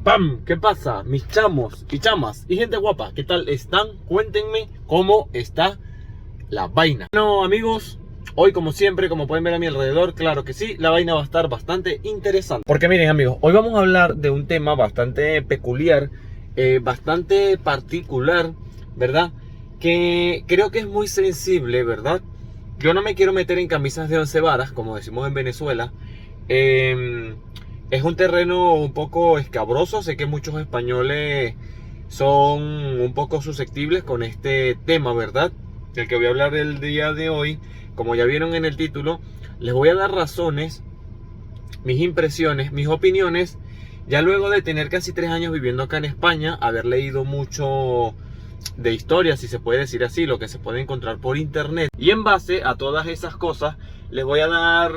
¡Pam! ¿Qué pasa? Mis chamos y chamas y gente guapa, ¿qué tal están? Cuéntenme cómo está la vaina. Bueno, amigos, hoy como siempre, como pueden ver a mi alrededor, claro que sí, la vaina va a estar bastante interesante. Porque miren, amigos, hoy vamos a hablar de un tema bastante peculiar, bastante particular, ¿verdad? Que creo que es muy sensible, ¿verdad? Yo no me quiero meter en camisas de 11 varas, como decimos en Venezuela. Es un terreno un poco escabroso. Sé que muchos españoles son un poco susceptibles con este tema, ¿verdad? Del que voy a hablar el día de hoy. Como ya vieron en el título, les voy a dar razones, mis impresiones, mis opiniones. Ya luego de tener casi 3 años viviendo acá en España, haber leído mucho de historia, si se puede decir así, lo que se puede encontrar por internet, y en base a todas esas cosas les voy a dar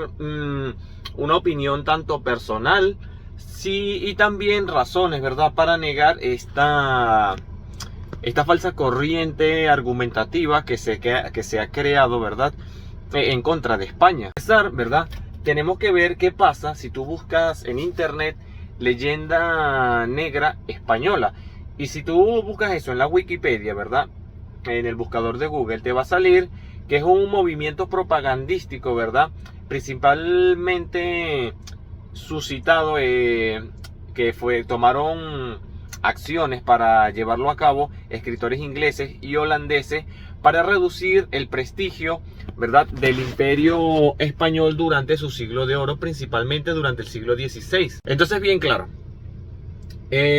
una opinión tanto personal, sí, y también razones, ¿verdad?, para negar esta falsa corriente argumentativa que se ha creado, ¿verdad?, en contra de España. ¿Verdad? Tenemos que ver qué pasa si tú buscas en internet leyenda negra española. Y si tú buscas eso en la Wikipedia, ¿verdad?, en el buscador de Google, te va a salir que es un movimiento propagandístico, ¿verdad?, principalmente suscitado, tomaron acciones para llevarlo a cabo escritores ingleses y holandeses para reducir el prestigio, ¿verdad?, del imperio español durante su siglo de oro, principalmente durante el siglo XVI. Entonces, bien claro,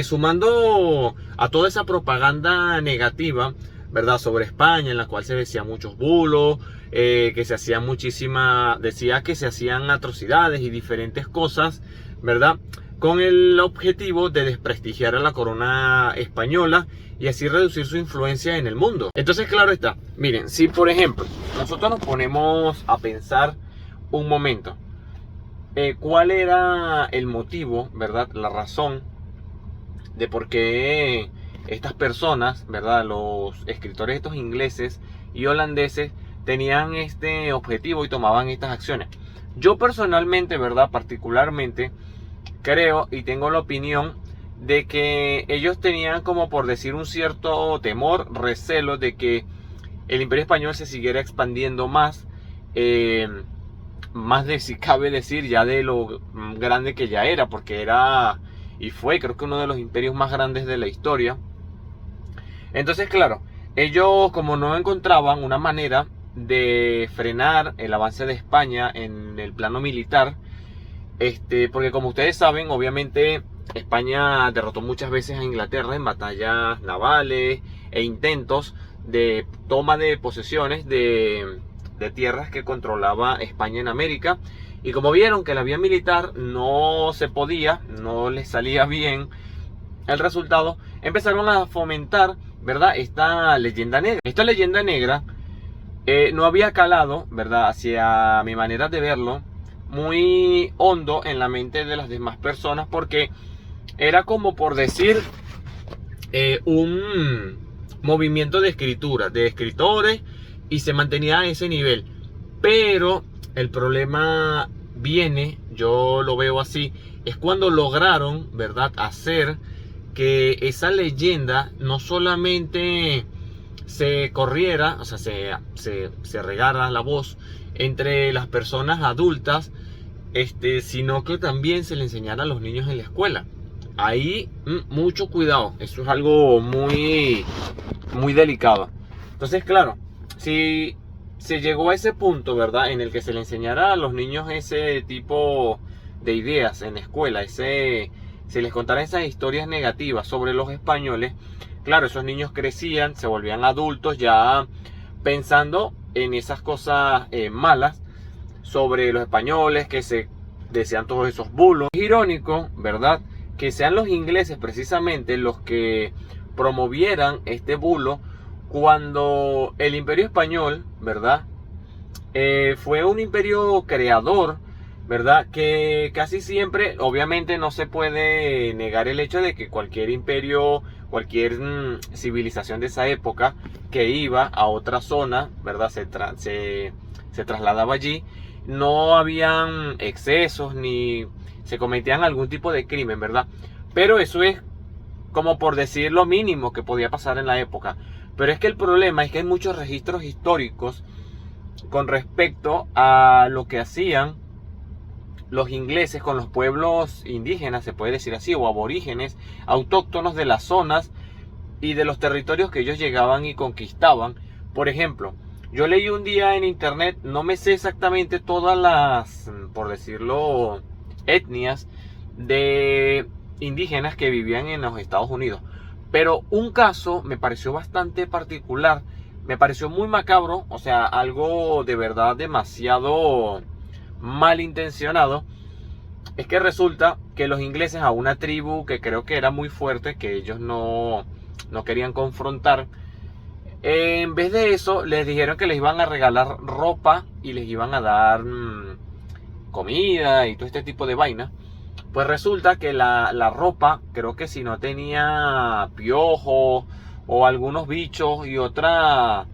sumando a toda esa propaganda negativa, ¿verdad?, sobre España, en la cual se decían muchos bulos, que se hacían decía que se hacían atrocidades y diferentes cosas, ¿verdad?, con el objetivo de desprestigiar a la corona española y así reducir su influencia en el mundo. Entonces, claro está, miren, si por ejemplo nosotros nos ponemos a pensar un momento, ¿cuál era el motivo, ¿verdad?, la razón de por qué estas personas, ¿verdad?, los escritores estos ingleses y holandeses tenían este objetivo y tomaban estas acciones? Yo personalmente, ¿verdad?, particularmente creo y tengo la opinión de que ellos tenían, como por decir, un cierto temor, recelo de que el imperio español se siguiera expandiendo más, más de, si cabe decir, ya de lo grande que ya era, porque era y fue, creo que uno de los imperios más grandes de la historia. Entonces, claro, ellos como no encontraban una manera de frenar el avance de España en el plano militar, porque como ustedes saben, obviamente España derrotó muchas veces a Inglaterra en batallas navales e intentos de toma de posesiones de tierras que controlaba España en América. Y como vieron que la vía militar no se podía, no les salía bien el resultado, empezaron a fomentar, ¿verdad?, esta leyenda negra. Esta leyenda negra no había calado, ¿verdad?, hacia mi manera de verlo, muy hondo en la mente de las demás personas, porque era como por decir un movimiento de escritura, de escritores, y se mantenía a ese nivel. Pero el problema viene, yo lo veo así, es cuando lograron, ¿verdad?, hacer que esa leyenda no solamente se corriera, o sea, se regara la voz entre las personas adultas, sino que también se le enseñara a los niños en la escuela. Ahí, mucho cuidado, eso es algo muy, muy delicado. Entonces, claro, si se llegó a ese punto, ¿verdad?, en el que se le enseñara a los niños ese tipo de ideas en la escuela, se les contara esas historias negativas sobre los españoles, claro, esos niños crecían, se volvían adultos ya pensando en esas cosas malas sobre los españoles, que se decían todos esos bulos. Es irónico, ¿verdad?, que sean los ingleses precisamente los que promovieran este bulo, cuando el imperio español, ¿verdad?, fue un imperio creador, ¿verdad?, que casi siempre, obviamente no se puede negar el hecho de que cualquier imperio, cualquier civilización de esa época que iba a otra zona, ¿verdad?, se trasladaba allí, no habían excesos ni se cometían algún tipo de crimen, ¿verdad? Pero eso es como por decir lo mínimo que podía pasar en la época. Pero es que el problema es que hay muchos registros históricos con respecto a lo que hacían los ingleses con los pueblos indígenas, se puede decir así, o aborígenes, autóctonos de las zonas y de los territorios que ellos llegaban y conquistaban. Por ejemplo, yo leí un día en internet, no me sé exactamente todas las, por decirlo, etnias de indígenas que vivían en los Estados Unidos, pero un caso me pareció bastante particular, me pareció muy macabro, o sea, algo de verdad demasiado malintencionado. Es que resulta que los ingleses, a una tribu que creo que era muy fuerte, que ellos no querían confrontar, en vez de eso les dijeron que les iban a regalar ropa y les iban a dar comida y todo este tipo de vaina. Pues resulta que la ropa, creo que si no tenía piojos o algunos bichos y otros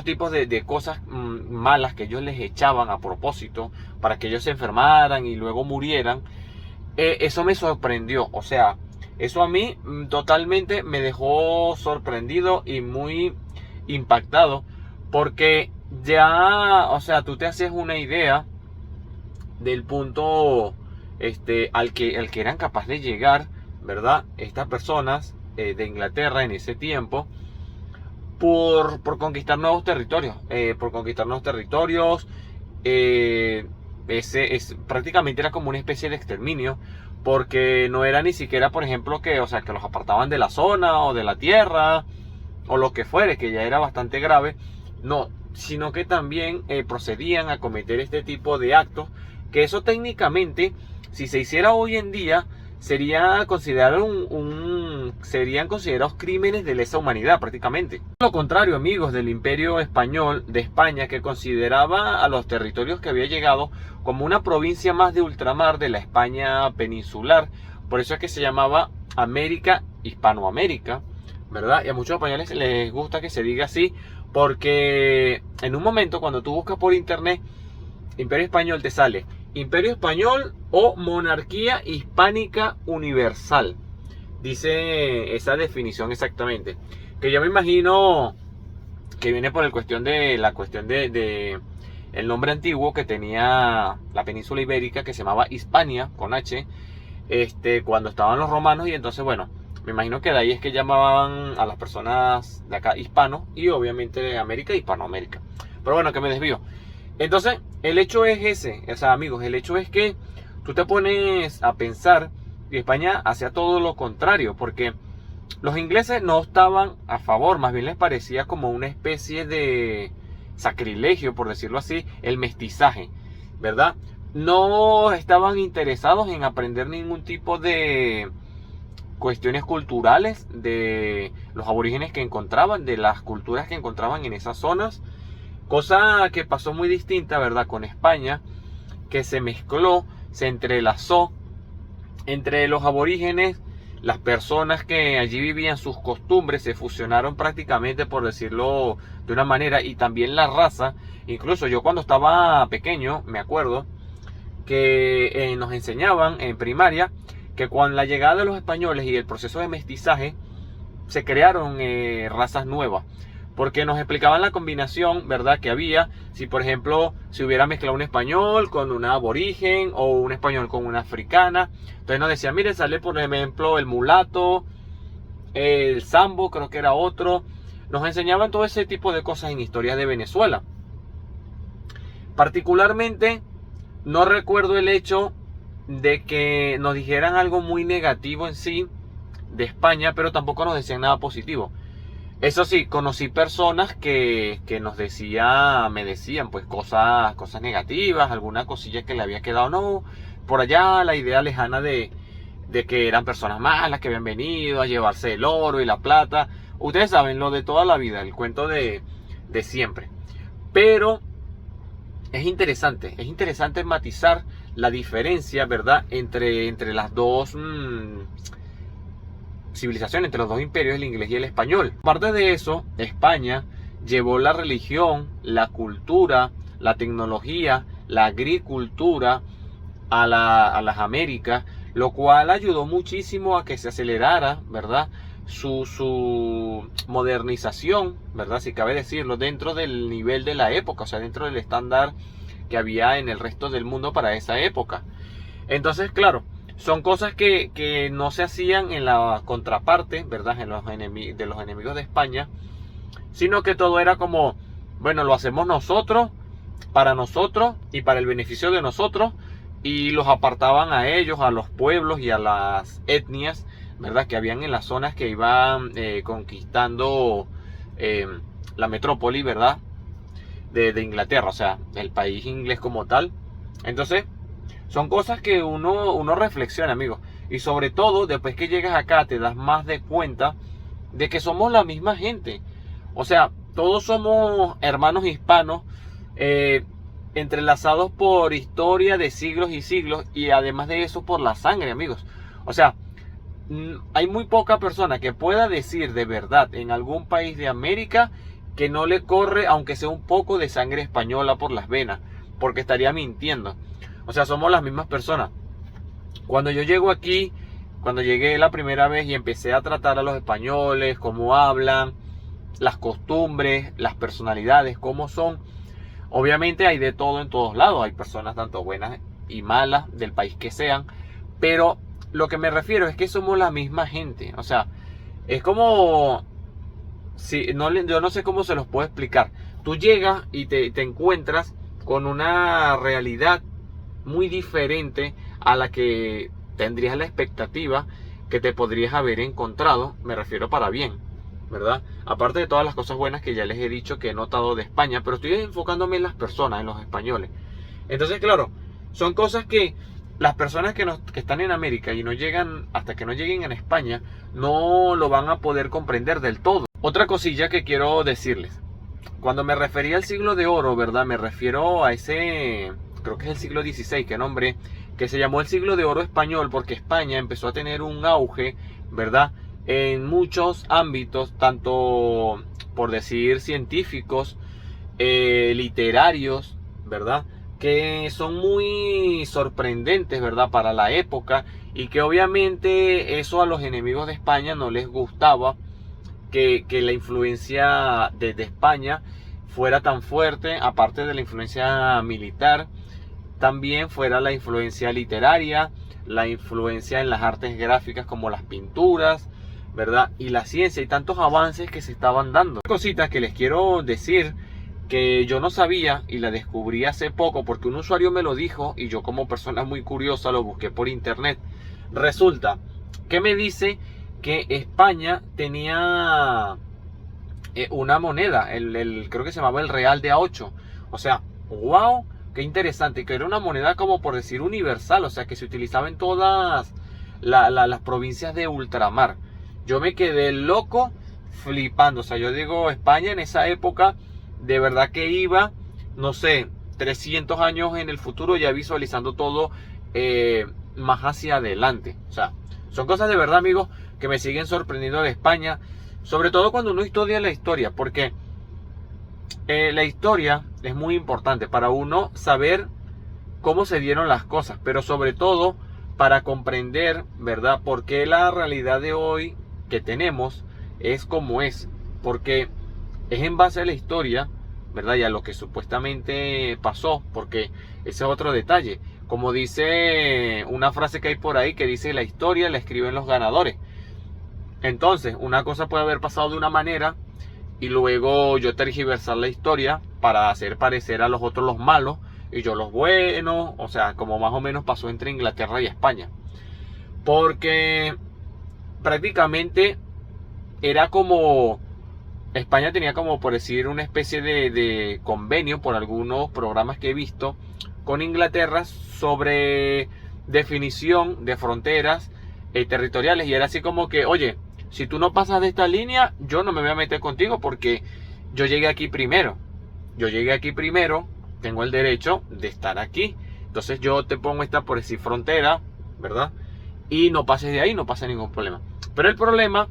tipos de cosas malas que ellos les echaban a propósito para que ellos se enfermaran y luego murieran, eso me sorprendió. O sea, eso a mí totalmente me dejó sorprendido y muy impactado, porque ya, o sea, tú te haces una idea del punto al que eran capaces de llegar, ¿verdad? Estas personas de Inglaterra en ese tiempo por conquistar nuevos territorios, prácticamente era como una especie de exterminio, porque no era ni siquiera, por ejemplo, que los apartaban de la zona o de la tierra o lo que fuere, que ya era bastante grave, no, sino que también procedían a cometer este tipo de actos, que eso técnicamente, si se hiciera hoy en día, serían considerados crímenes de lesa humanidad prácticamente. Lo contrario, amigos, del Imperio Español de España, que consideraba a los territorios que había llegado como una provincia más de ultramar de la España peninsular. Por eso es que se llamaba América, Hispanoamérica, ¿verdad? Y a muchos españoles les gusta que se diga así, porque en un momento cuando tú buscas por internet Imperio Español, te sale Imperio Español o Monarquía Hispánica Universal. Dice esa definición exactamente. Que yo me imagino que viene por la cuestión de el nombre antiguo que tenía la península ibérica, que se llamaba Hispania, con H, cuando estaban los romanos. Y entonces, bueno, me imagino que de ahí es que llamaban a las personas de acá hispanos, y obviamente de América, Hispanoamérica. Pero bueno, que me desvío. Entonces, el hecho es ese, o sea, amigos, el hecho es que tú te pones a pensar que España hacía todo lo contrario, porque los ingleses no estaban a favor, más bien les parecía como una especie de sacrilegio, por decirlo así, el mestizaje, ¿verdad? No estaban interesados en aprender ningún tipo de cuestiones culturales de los aborígenes que encontraban, de las culturas que encontraban en esas zonas. Cosa que pasó muy distinta, ¿verdad?, con España, que se mezcló, se entrelazó entre los aborígenes, las personas que allí vivían, sus costumbres, se fusionaron prácticamente, por decirlo de una manera, y también la raza. Incluso yo cuando estaba pequeño, me acuerdo que nos enseñaban en primaria que con la llegada de los españoles y el proceso de mestizaje, se crearon razas nuevas. Porque nos explicaban la combinación, ¿verdad?, que había si, por ejemplo, se hubiera mezclado un español con una aborigen o un español con una africana. Entonces nos decían, miren, sale por ejemplo el mulato, el sambo, creo que era otro. Nos enseñaban todo ese tipo de cosas en historia de Venezuela. Particularmente, no recuerdo el hecho de que nos dijeran algo muy negativo en sí de España, pero tampoco nos decían nada positivo. Eso sí, conocí personas que me decían pues cosas negativas, alguna cosilla que le había quedado, no, por allá la idea lejana de que eran personas malas que habían venido a llevarse el oro y la plata. Ustedes saben, lo de toda la vida, el cuento de siempre. Pero es interesante matizar la diferencia, ¿verdad?, entre las dos civilización, entre los dos imperios, el inglés y el español. Aparte de eso, España llevó la religión, la cultura, la tecnología, la agricultura a las Américas. lo cual ayudó muchísimo a que se acelerara, ¿verdad? Su modernización, ¿verdad? Si cabe decirlo, dentro del nivel de la época, o sea, dentro del estándar que había en el resto del mundo para esa época. Entonces, claro, son cosas que no se hacían en la contraparte, ¿verdad? En de los enemigos de España, sino que todo era como, bueno, lo hacemos nosotros y para el beneficio de nosotros, y los apartaban a ellos, a los pueblos y a las etnias, ¿verdad? Que habían en las zonas que iban conquistando la metrópoli, ¿verdad? De Inglaterra, o sea, el país inglés como tal. Entonces, son cosas que uno reflexiona, amigos. Y sobre todo, después que llegas acá, te das más de cuenta de que somos la misma gente. O sea, todos somos hermanos hispanos, entrelazados por historia de siglos y siglos, y además de eso por la sangre, amigos. O sea, hay muy poca persona que pueda decir de verdad en algún país de América que no le corre, aunque sea un poco de sangre española por las venas, porque estaría mintiendo. O sea, somos las mismas personas. Cuando yo llego aquí, cuando llegué la primera vez y empecé a tratar a los españoles, cómo hablan, las costumbres, las personalidades, cómo son. Obviamente hay de todo en todos lados. Hay personas tanto buenas y malas del país que sean. Pero lo que me refiero es que somos la misma gente. O sea, es como... Si, no, yo no sé cómo se los puedo explicar. Tú llegas y te encuentras con una realidad muy diferente a la que tendrías la expectativa que te podrías haber encontrado. Me refiero para bien, ¿verdad? Aparte de todas las cosas buenas que ya les he dicho que he notado de España, pero estoy enfocándome en las personas, en los españoles. Entonces, claro, son cosas que las personas que están en América y no llegan, hasta que no lleguen en España, no lo van a poder comprender del todo. Otra cosilla que quiero decirles. Cuando me refería al siglo de oro, ¿verdad? Me refiero a ese, creo que es el siglo XVI que nombré, que se llamó el siglo de oro español porque España empezó a tener un auge, ¿verdad? En muchos ámbitos, tanto por decir científicos, literarios, ¿verdad? Que son muy sorprendentes, ¿verdad? Para la época, y que obviamente eso a los enemigos de España no les gustaba, que la influencia de España fuera tan fuerte, aparte de la influencia militar, también fuera la influencia literaria, la influencia en las artes gráficas como las pinturas, ¿verdad? Y la ciencia y tantos avances que se estaban dando. Cositas que les quiero decir que yo no sabía y la descubrí hace poco porque un usuario me lo dijo y yo como persona muy curiosa lo busqué por internet. Resulta que me dice que España tenía una moneda, creo que se llamaba el Real de A8. O sea, wow, qué interesante, que era una moneda como por decir universal, o sea, que se utilizaba en todas las provincias de ultramar. Yo me quedé loco flipando, o sea, yo digo, España en esa época de verdad que iba, no sé, 300 años en el futuro ya visualizando todo más hacia adelante. O sea, son cosas de verdad, amigos, que me siguen sorprendiendo de España, sobre todo cuando uno estudia la historia, porque la historia es muy importante para uno saber cómo se dieron las cosas, pero sobre todo para comprender, ¿verdad?, por qué la realidad de hoy que tenemos es como es, porque es en base a la historia, ¿verdad?, y a lo que supuestamente pasó, porque ese es otro detalle. Como dice una frase que hay por ahí que dice: la historia la escriben los ganadores. Entonces, una cosa puede haber pasado de una manera y luego yo tergiversar la historia para hacer parecer a los otros los malos y yo los buenos, o sea, como más o menos pasó entre Inglaterra y España. Porque prácticamente era como... España tenía como, por decir, una especie de convenio por algunos programas que he visto con Inglaterra sobre definición de fronteras territoriales, y era así como que, oye, si tú no pasas de esta línea, yo no me voy a meter contigo porque yo llegué aquí primero. Yo llegué aquí primero, tengo el derecho de estar aquí. Entonces yo te pongo esta, por decir, frontera, ¿verdad? Y no pases de ahí, no pasa ningún problema. Pero el problema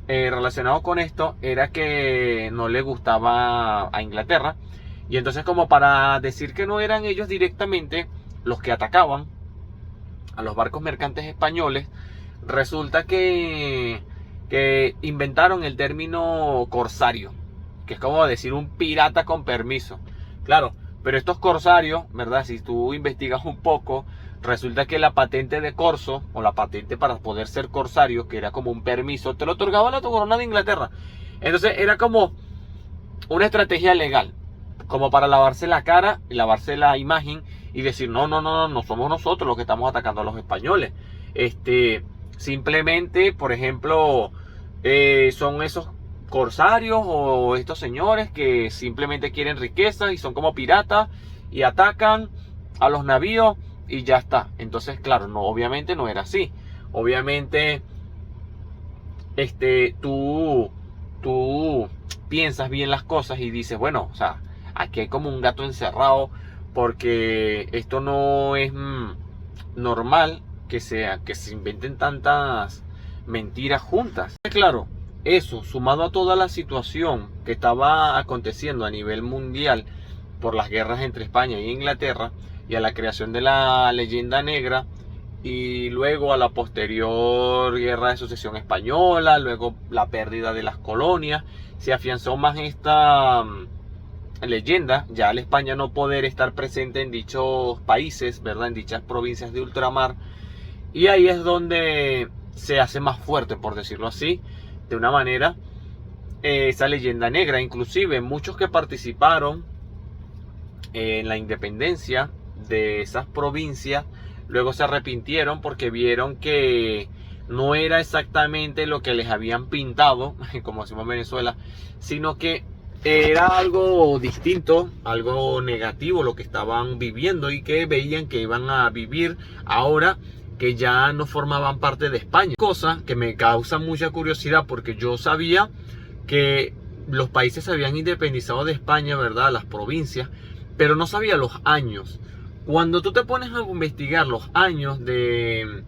relacionado con esto era que no le gustaba a Inglaterra, y entonces, como para decir que no eran ellos directamente los que atacaban, a los barcos mercantes españoles, resulta que inventaron el término corsario, que es como decir un pirata con permiso. Claro, pero estos corsarios, ¿verdad? Si tú investigas un poco, resulta que la patente de corso, o la patente para poder ser corsario, que era como un permiso, te lo otorgaba la corona de Inglaterra. Entonces era como una estrategia legal, como para lavarse la cara y lavarse la imagen y decir, no somos nosotros los que estamos atacando a los españoles. Simplemente, por ejemplo, son esos corsarios o estos señores que simplemente quieren riqueza y son como piratas y atacan a los navíos y ya está. Entonces, claro, no, obviamente no era así. Obviamente, tú piensas bien las cosas y dices, bueno, o sea, aquí hay como un gato encerrado, porque esto no es normal que se inventen tantas mentiras juntas. Claro, eso sumado a toda la situación que estaba aconteciendo a nivel mundial por las guerras entre España e Inglaterra y a la creación de la leyenda negra, y luego a la posterior guerra de sucesión española, luego la pérdida de las colonias, se afianzó más esta leyenda, ya al España no poder estar presente en dichos países, ¿verdad? En dichas provincias de ultramar, y ahí es donde se hace más fuerte, por decirlo así, de una manera, esa leyenda negra. Inclusive muchos que participaron en la independencia de esas provincias luego se arrepintieron porque vieron que no era exactamente lo que les habían pintado, como decimos en Venezuela, sino que era algo distinto, algo negativo lo que estaban viviendo, y que veían que iban a vivir ahora que ya no formaban parte de España. Cosa que me causa mucha curiosidad, porque yo sabía que los países se habían independizado de España, ¿verdad? Las provincias, pero no sabía los años. Cuando tú te pones a investigar los años de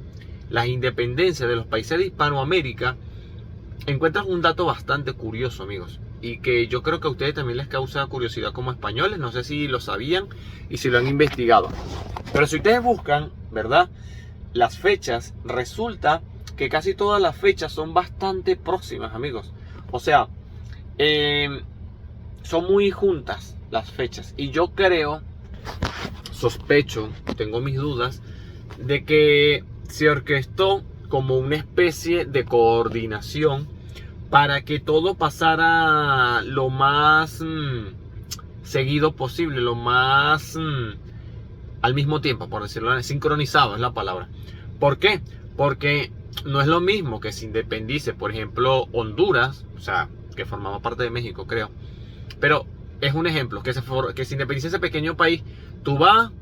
las independencias de los países de Hispanoamérica, encuentras un dato bastante curioso, amigos, y que yo creo que a ustedes también les causa curiosidad como españoles. No sé si lo sabían y si lo han investigado, pero si ustedes buscan, ¿verdad?, las fechas, resulta que casi todas las fechas son bastante próximas, amigos. O sea, son muy juntas las fechas, y yo creo, sospecho, tengo mis dudas de que se orquestó como una especie de coordinación para que todo pasara lo más seguido posible, lo más al mismo tiempo, por decirlo así, sincronizado es la palabra. ¿Por qué? Porque no es lo mismo que se independice, por ejemplo, Honduras, o sea, que formaba parte de México, creo, pero es un ejemplo, que se independice ese pequeño país. Tú vas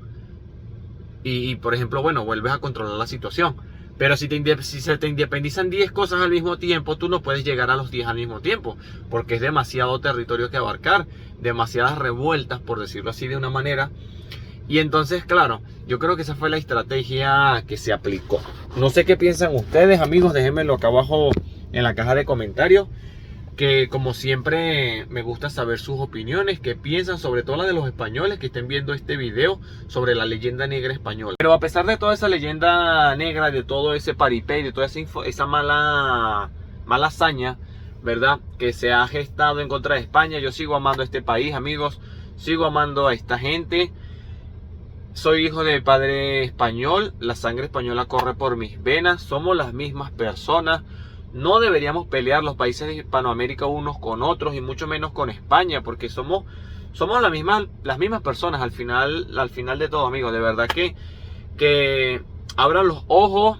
y, por ejemplo, bueno, vuelves a controlar la situación. Pero si se te independizan 10 cosas al mismo tiempo, tú no puedes llegar a los 10 al mismo tiempo, porque es demasiado territorio que abarcar, demasiadas revueltas, por decirlo así de una manera. Y entonces, claro, yo creo que esa fue la estrategia que se aplicó. No sé qué piensan ustedes, amigos, déjenmelo acá abajo en la caja de comentarios, que como siempre me gusta saber sus opiniones, qué piensan, sobre todo la de los españoles que estén viendo este video sobre la leyenda negra española. Pero a pesar de toda esa leyenda negra, de todo ese paripé, de toda esa mala hazaña, ¿verdad?, que se ha gestado en contra de España, yo sigo amando a este país, amigos, sigo amando a esta gente. Soy hijo de padre español, la sangre española corre por mis venas, somos las mismas personas. No deberíamos pelear los países de Hispanoamérica unos con otros, y mucho menos con España, porque somos las mismas personas al final de todo, amigos. De verdad que abran los ojos,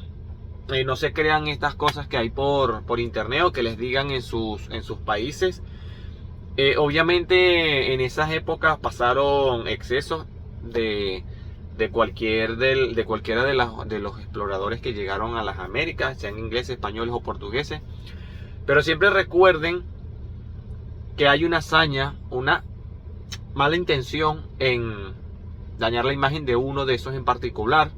no se crean estas cosas que hay por internet o que les digan en sus países. Obviamente en esas épocas pasaron excesos de cualquiera de los exploradores que llegaron a las Américas, sean ingleses, españoles o portugueses. Pero siempre recuerden que hay una hazaña, una mala intención en dañar la imagen de uno de esos en particular,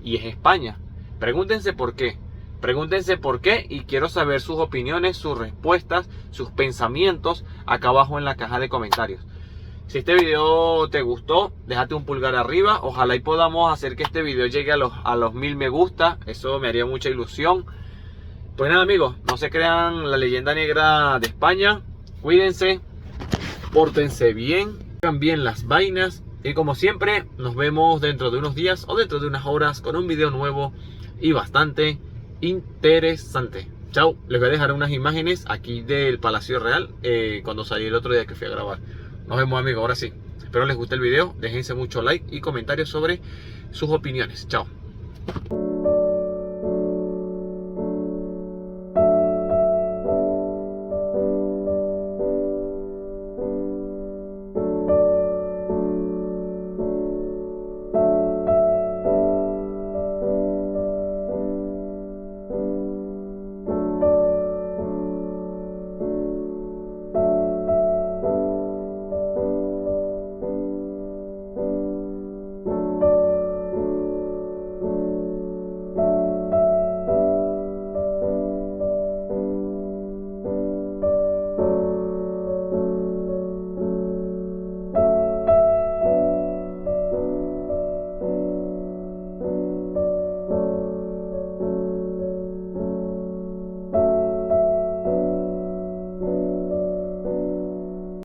y es España. Pregúntense por qué. Pregúntense por qué, y quiero saber sus opiniones, sus respuestas, sus pensamientos acá abajo en la caja de comentarios. Si este video te gustó, déjate un pulgar arriba. Ojalá y podamos hacer que este video llegue a los 1000 me gusta. Eso me haría mucha ilusión. Pues nada, amigos, no se crean la leyenda negra de España. Cuídense, pórtense bien, hagan bien las vainas. Y como siempre, nos vemos dentro de unos días o dentro de unas horas con un video nuevo y bastante interesante. Chao, les voy a dejar unas imágenes aquí del Palacio Real cuando salí el otro día que fui a grabar. Nos vemos, amigos, ahora sí. Espero les guste el video, déjense mucho like y comentarios sobre sus opiniones. Chao.